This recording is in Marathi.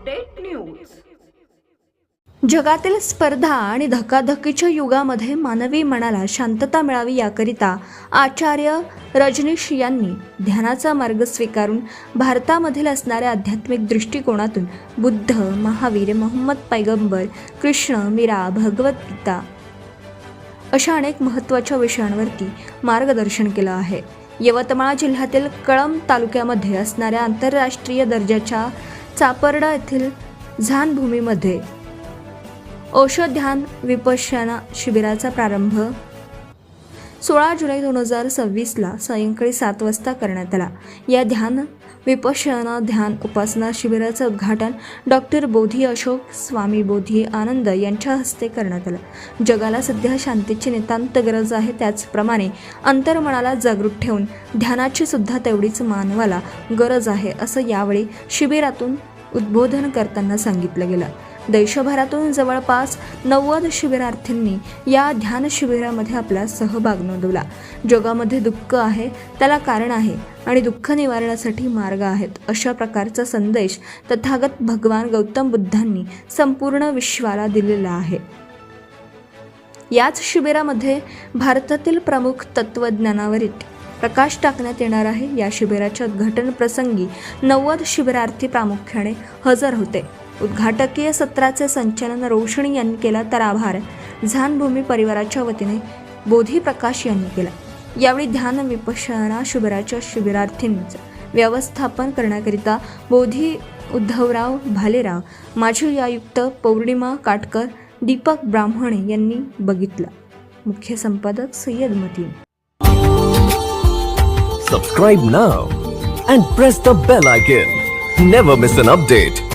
Update news. जगातील स्पर्धा आणि धकाधकीच्या युगामध्ये मानवी मनाला शांतता मिळावी याकरिता आचार्य रजनीश यांनी ध्यानाचा मार्ग स्वीकारून भारतामधील असणाऱ्या आध्यात्मिक दृष्टिकोनातून बुद्ध, महावीर, मोहम्मद पैगंबर, कृष्ण, मीरा, भगवद्गीता अशा अनेक महत्त्वाच्या विषयांवरती मार्गदर्शन केलं आहे. यवतमाळ जिल्ह्यातील कळंब तालुक्यामध्ये असणाऱ्या आंतरराष्ट्रीय दर्जाच्या चापर्डा येथील झानभूमीमध्ये ओशो ध्यान विपश्यना शिबिराचा प्रारंभ 16 जुलै 2026ला सायंकाळी 7 वाजता करण्यात आला. या ध्यान विपश्यना ध्यान उपासना शिबिराचं उद्घाटन डॉक्टर बोधी अशोक स्वामी बोधी आनंद यांच्या हस्ते करण्यात आलं. जगाला सध्या शांतीची नितांत गरज आहे, त्याचप्रमाणे अंतर्मनाला जागृत ठेवून ध्यानाची सुद्धा तेवढीच मानवाला गरज आहे, असं यावेळी शिबिरातून उद्बोधन करताना सांगितलं गेलं. देशभरातून जवळपास 90 शिबिरार्थींनी या ध्यान शिबिरामध्ये आपला सहभाग नोंदवला. जगामध्ये दुःख आहे, त्याला कारण आहे आणि दुःख निवारणासाठी मार्ग आहेत, अशा प्रकारचा संदेश तथागत भगवान गौतम बुद्धांनी संपूर्ण विश्वाला दिलेला आहे. याच शिबिरामध्ये भारतातील प्रमुख तत्वज्ञानावरील प्रकाश टाकण्यात येणार आहे. या शिबिराच्या उद्घाटन प्रसंगी 90 शिबिरार्थी प्रामुख्याने हजर होते. उद्घाटकीय सत्राचे संचालन रोशनी यांनी केला, तर आभार झानभूमी परिवाराच्या वतीने बोधी प्रकाश यांनी केला. यावेळी ध्यान विपश्यना शिबिराच्या शिबिरार्थींचं व्यवस्थापन करण्याकरिता बोधी उद्धवराव भालेराव, माजी आयुक्त पौर्णिमा काटकर, दीपक ब्राह्मणे यांनी बघितलं. मुख्य संपादक Syed Mateen. Subscribe now and press the bell icon. Never miss an update.